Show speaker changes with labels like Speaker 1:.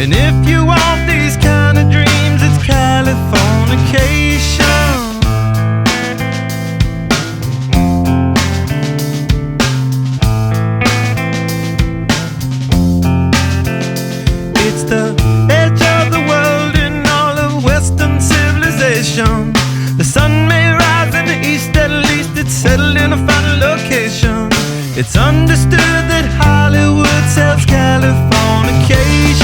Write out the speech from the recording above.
Speaker 1: And if you want these kind of dreams, it's Californication. It's the edge of the world in all of Western civilization. The sun may rise in the east, at least it's settled in a final location. It's understood that Hollywood sells Californication.